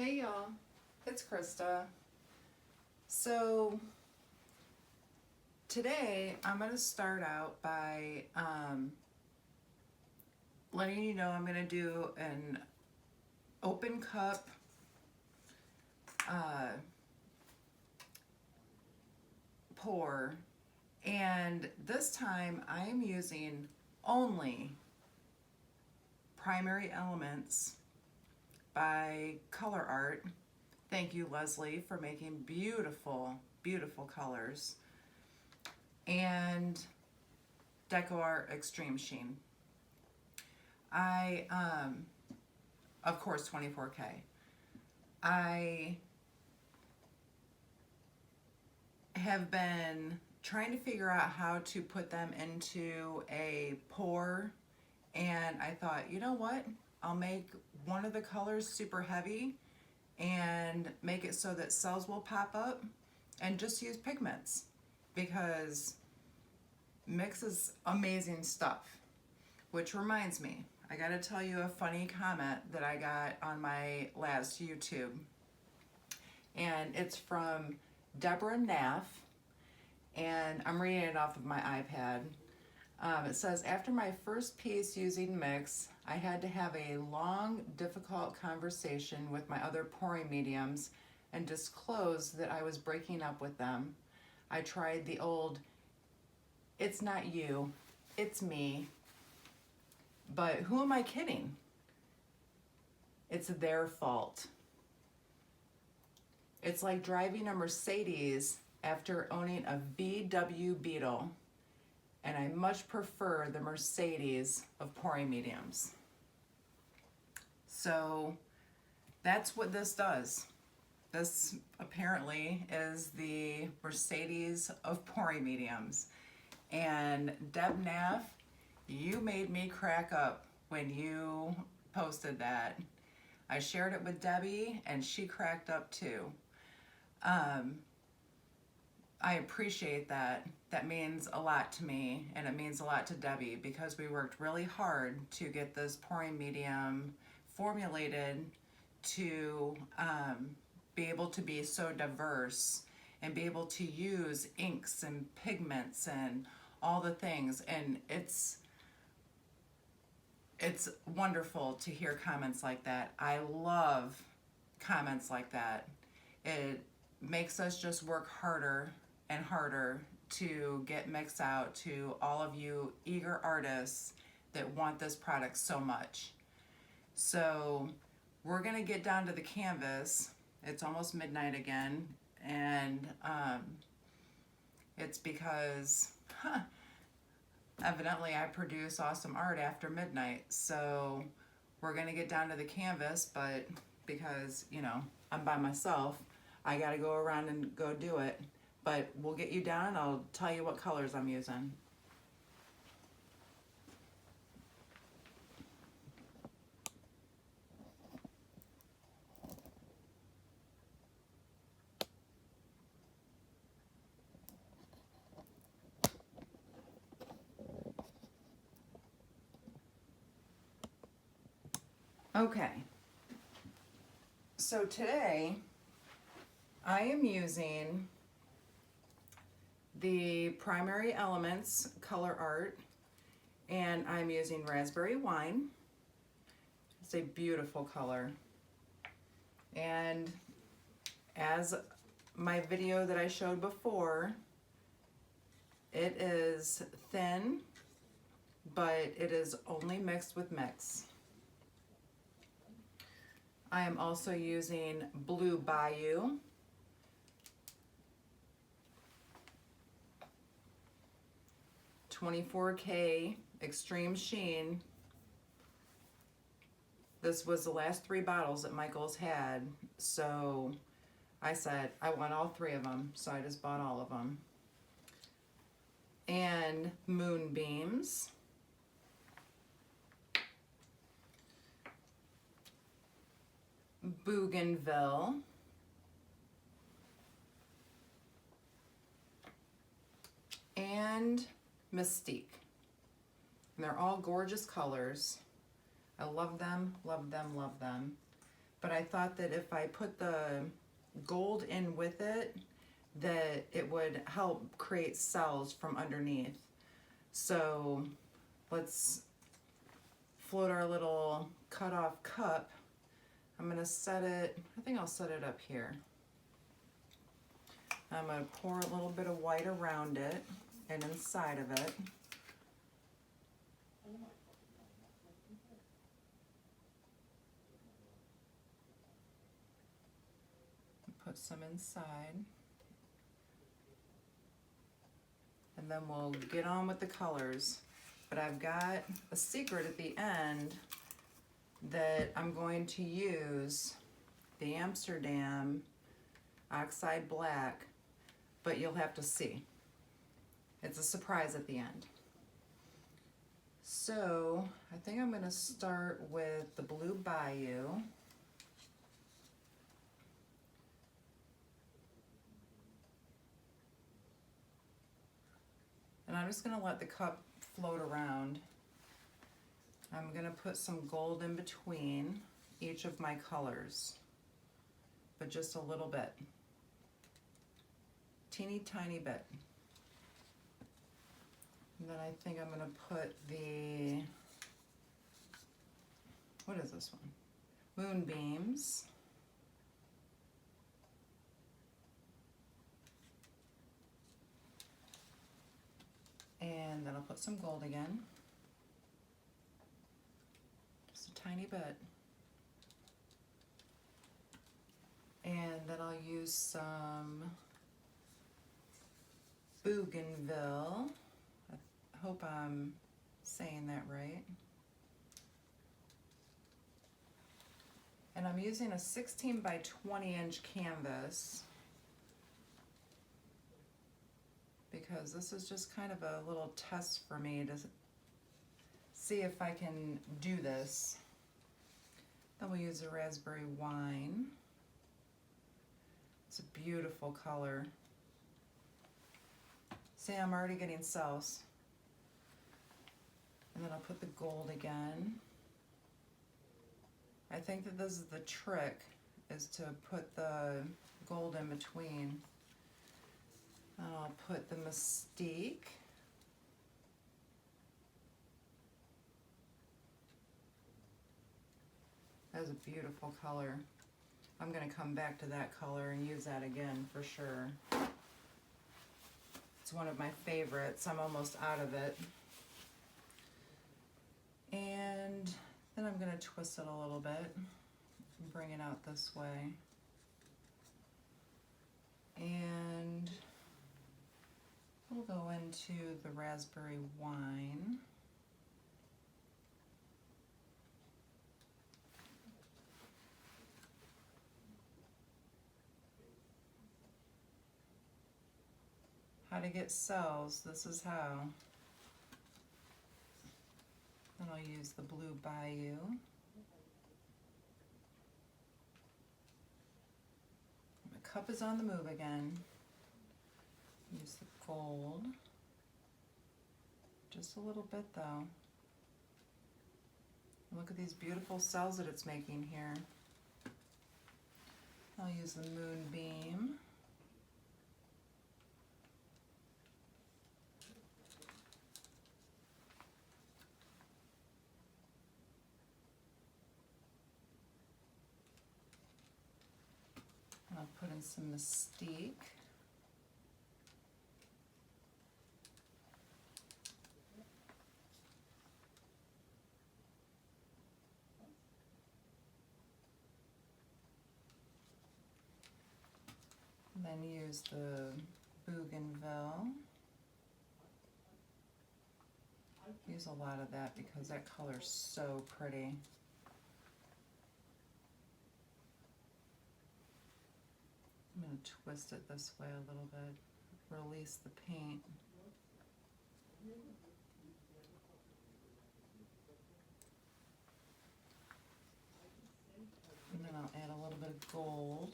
Hey y'all, it's Krista. So today I'm going to start out by letting you know I'm going to do an open cup pour, and this time I am using only Primary Elements by ColourArte. Thank you, Leslie, for making beautiful, beautiful colors. And DecoArt Extreme Sheen. Of course, 24K. I have been trying to figure out how to put them into a pour, and I thought, you know what? I'll make one of the colors super heavy and make it so that cells will pop up and just use pigments, because mix is amazing stuff. Which reminds me, I gotta tell you a funny comment that I got on my last YouTube, and it's from Deborah Naff, and I'm reading it off of my iPad. It says, after my first piece using mix, I had to have a long, difficult conversation with my other pouring mediums and disclose that I was breaking up with them. I tried the old, it's not you, it's me. But who am I kidding? It's their fault. It's like driving a Mercedes after owning a VW Beetle, and I much prefer the Mercedes of pouring mediums. So that's what this does. This apparently is the Mercedes of pouring mediums. And Deb Naff, you made me crack up when you posted that. I shared it with Debbie and she cracked up too. I appreciate that. That means a lot to me, and it means a lot to Debbie, because we worked really hard to get this pouring medium formulated to be able to be so diverse and be able to use inks and pigments and all the things. And it's wonderful to hear comments like that. I love comments like that. It makes us just work harder and harder to get mix out to all of you eager artists that want this product so much. So we're gonna get down to the canvas. It's almost midnight again, and it's because evidently I produce awesome art after midnight. So we're gonna get down to the canvas, but because, you know, I'm by myself, I gotta go around and go do it. But we'll get you down and I'll tell you what colors I'm using. Okay, so today I am using the Primary Elements ColourArte, and I'm using Raspberry Wine. It's a beautiful color. And as my video that I showed before, it is thin, but it is only mixed with mix. I am also using Blue Bayou. $24K Extreme Sheen. This was the last 3 bottles that Michael's had, so I said I want all 3 of them, so I just bought all of them. And Moonbeams. Bougainvillea. And Mystique. And they're all gorgeous colors. I love them, love them, love them. but I thought that if I put the gold in with it, that it would help create cells from underneath. So let's float our little cut off cup. I'm gonna set it, I think I'll set it up here. I'm gonna pour a little bit of white around it and inside of it. Put some inside. And then we'll get on with the colors. But I've got a secret at the end that I'm going to use the Amsterdam Oxide Black, but you'll have to see. It's a surprise at the end. So I think I'm going to start with the blue Bayou. And I'm just going to let the cup float around. I'm going to put some gold in between each of my colors, but just a little bit. Teeny tiny bit. And then I think I'm going to put the, what is this one? Moonbeams. And then I'll put some gold again. Just a tiny bit. And then I'll use some Bougainvillea. I hope I'm saying that right. And I'm using a 16 by 20 inch canvas, because this is just kind of a little test for me to see if I can do this. Then we'll use a raspberry wine. It's a beautiful color. See, I'm already getting cells. And then I'll put the gold again. I think that this is the trick, is to put the gold in between. I'll put the Mystique. That's a beautiful color. I'm going to come back to that color and use that again for sure. It's one of my favorites. I'm almost out of it. And then I'm going to twist it a little bit and bring it out this way. And we'll go into the raspberry wine. How to get cells, this is how. Then I'll use the blue Bayou. The cup is on the move again. Use the gold. Just a little bit though. Look at these beautiful cells that it's making here. I'll use the Moonbeam. I'll put in some Mystique. And then use the Bougainvillea. Use a lot of that because that color's so pretty. I'm going to twist it this way a little bit, release the paint. And then I'll add a little bit of gold.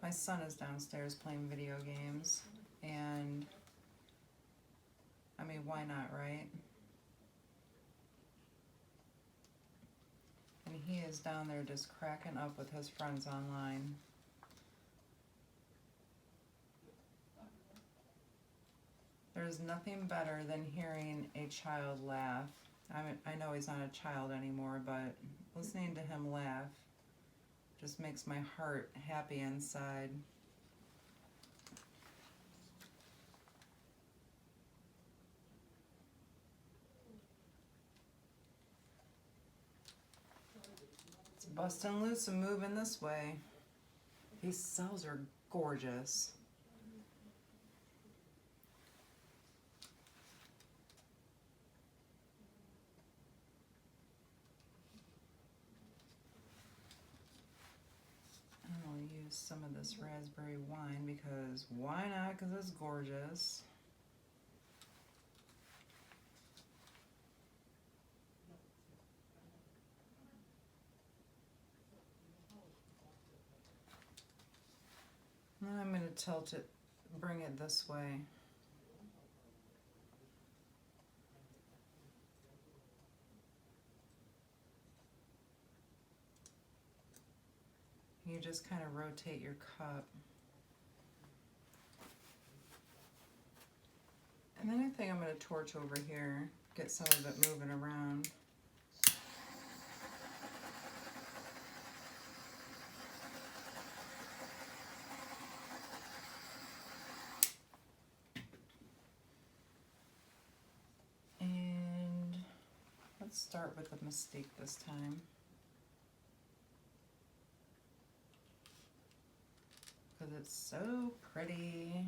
My son is downstairs playing video games, and I mean, why not, right? And he is down there just cracking up with his friends online. There's nothing better than hearing a child laugh. I know he's not a child anymore, but listening to him laugh just makes my heart happy inside. It's busting loose and moving this way. These cells are gorgeous. Use some of this raspberry wine because why not? Because it's gorgeous. Now I'm going to tilt it, bring it this way. You just kind of rotate your cup. And then I think I'm going to torch over here, get some of it moving around. And let's start with the Mystique this time. Because it's so pretty.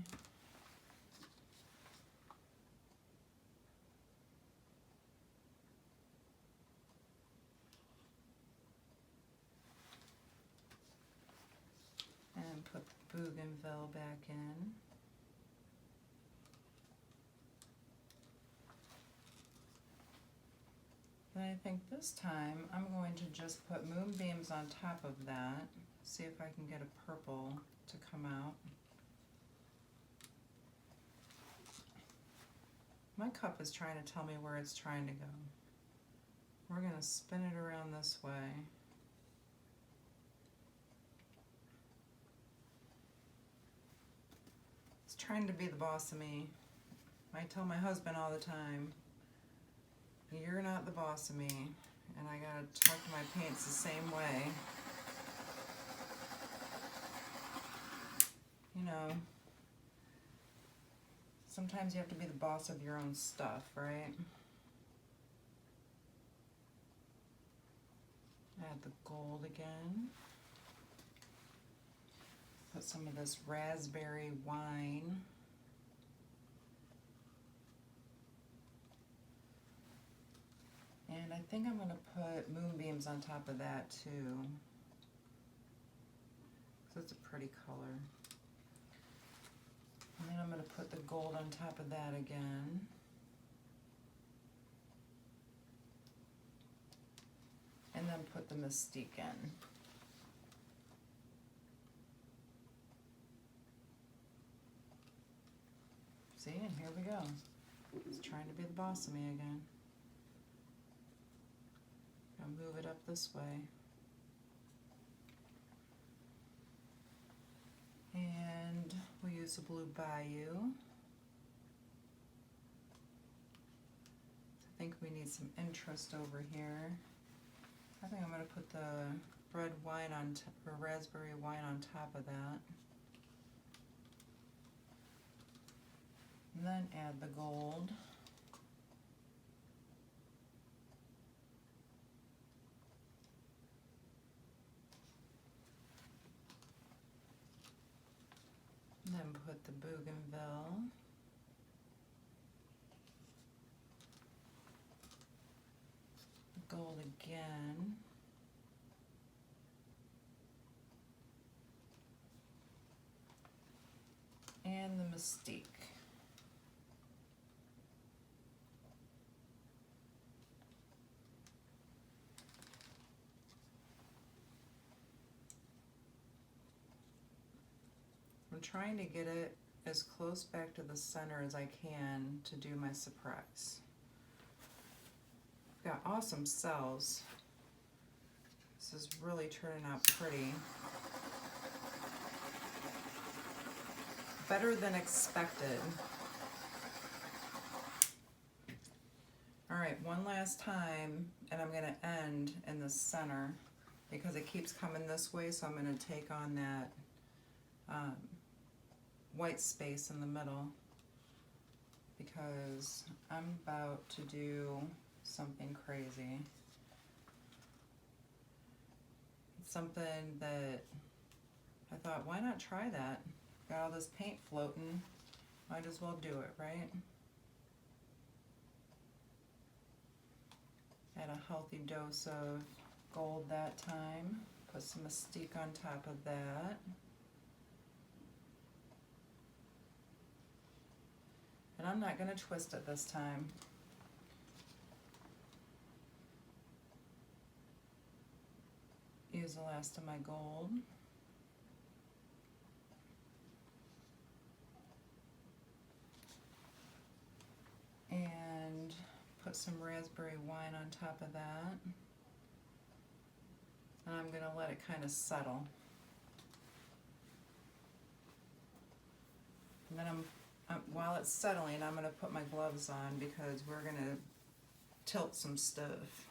And put Bougainvillea back in. And I think this time I'm going to just put Moonbeams on top of that. See if I can get a purple to come out. My cup is trying to tell me where it's trying to go. We're going to spin it around this way. It's trying to be the boss of me. I tell my husband all the time, you're not the boss of me, and I gotta talk to my paints the same way. You know, sometimes you have to be the boss of your own stuff, right? Add the gold again. Put some of this raspberry wine. And I think I'm going to put Moonbeams on top of that too. So it's a pretty color. And then I'm going to put the gold on top of that again. And then put the Mystique in. See, and here we go. It's trying to be the boss of me again. I'll move it up this way. And we'll use the blue Bayou. I think we need some interest over here. I think I'm going to put the red wine on or raspberry wine on top of that. And then add the gold. And then put the Bougainvillea. Gold again. And the Mystique. I'm trying to get it as close back to the center as I can to do my surprise. Got awesome cells. This is really turning out pretty. Better than expected. All right, one last time, and I'm gonna end in the center because it keeps coming this way, so I'm gonna take on that white space in the middle because I'm about to do something crazy. It's something that I thought, why not try that? Got all this paint floating, might as well do it, right? Add a healthy dose of gold that time. Put some Mystique on top of that. And I'm not going to twist it this time. Use the last of my gold. And put some raspberry wine on top of that. And I'm going to let it kind of settle. And then while it's settling, I'm going to put my gloves on because we're going to tilt some stuff.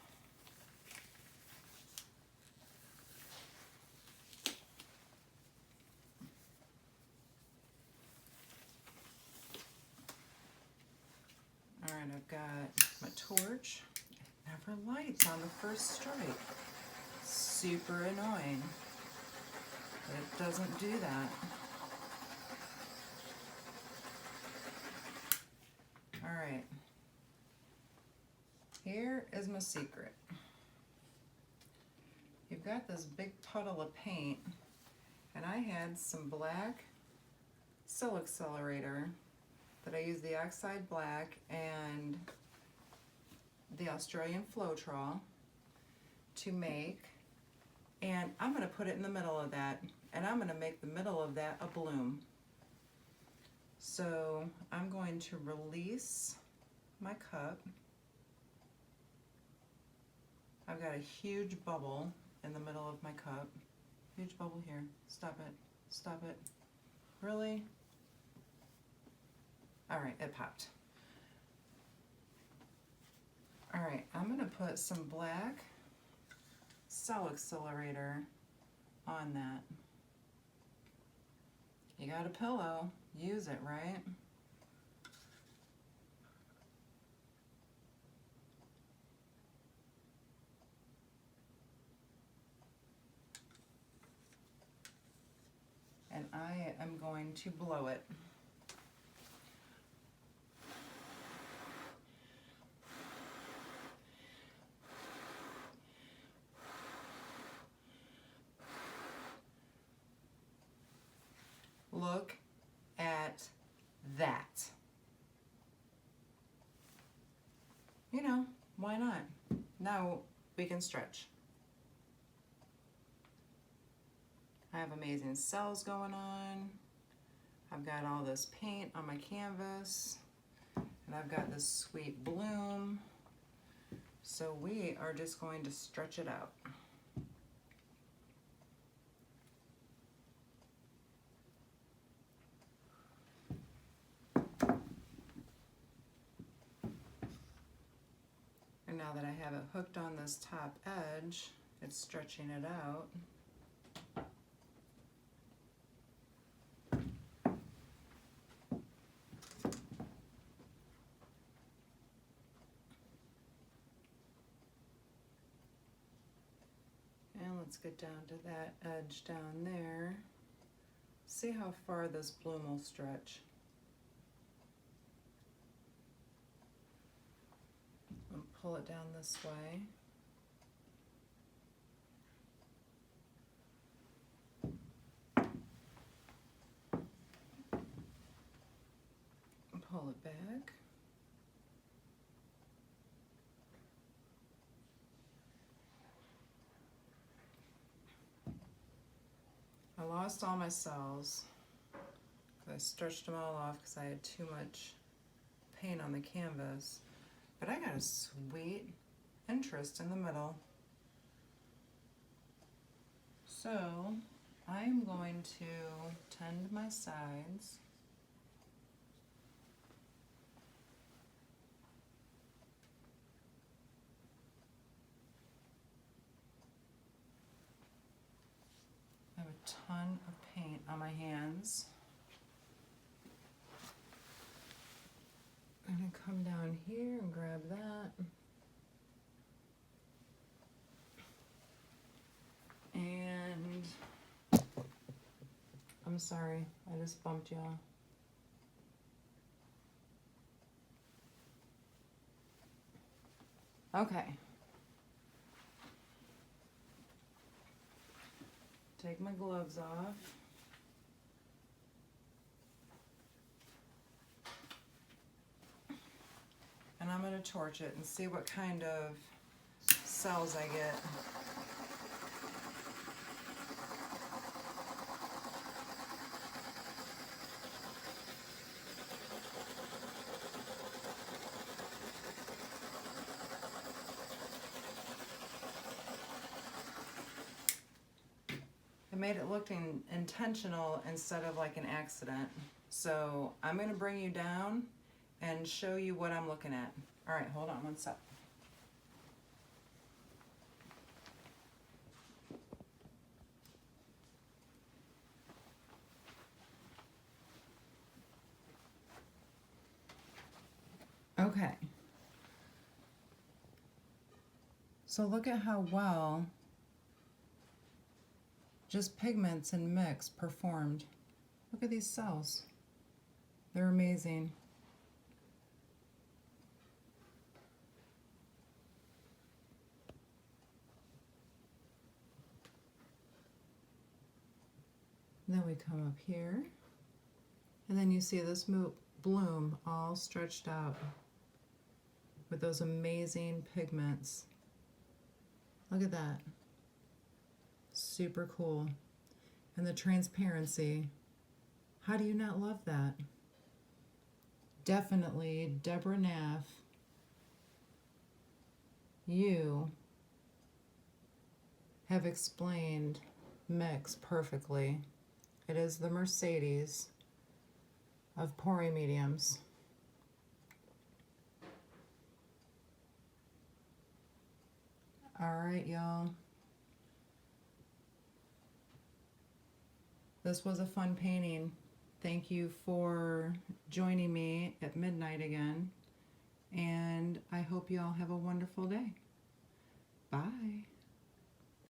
All right, I've got my torch. It never lights on the first strike. Super annoying, but it doesn't do that. All right, here is my secret. You've got this big puddle of paint, and I had some black cell accelerator that I used the Oxide Black and the Australian Floetrol to make, and I'm going to put it in the middle of that, and I'm going to make the middle of that a bloom. So I'm going to release my cup. I've got a huge bubble in the middle of my cup. Huge bubble here. Stop it. Stop it. Really? All right, it popped. All right, I'm going to put some black cell accelerator on that. You got a pillow, use it, right? And I am going to blow it. Look at that. You know, why not? Now we can stretch. I have amazing cells going on. I've got all this paint on my canvas, and I've got this sweet bloom. So we are just going to stretch it out. And now that I have it hooked on this top edge, it's stretching it out. And let's get down to that edge down there. See how far this bloom will stretch. And pull it down this way. And pull it back. I lost all my cells. I stretched them all off because I had too much paint on the canvas. But I got a sweet interest in the middle. So I'm going to tend my sides. I have a ton of paint on my hands. I'm gonna come down here and grab that. And I'm sorry, I just bumped y'all. Okay. Take my gloves off. And I'm going to torch it and see what kind of cells I get. I made it look intentional instead of like an accident. So I'm going to bring you down and show you what I'm looking at. All right, hold on one sec. Okay. So look at how well just pigments and mix performed. Look at these cells. They're amazing. Then we come up here, and then you see this bloom all stretched out with those amazing pigments. Look at that. Super cool. And the transparency. How do you not love that? Definitely, Deborah Naff, you have explained mix perfectly. It is the Mercedes of pouring mediums. All right, y'all. This was a fun painting. Thank you for joining me at midnight again. And I hope you all have a wonderful day. Bye.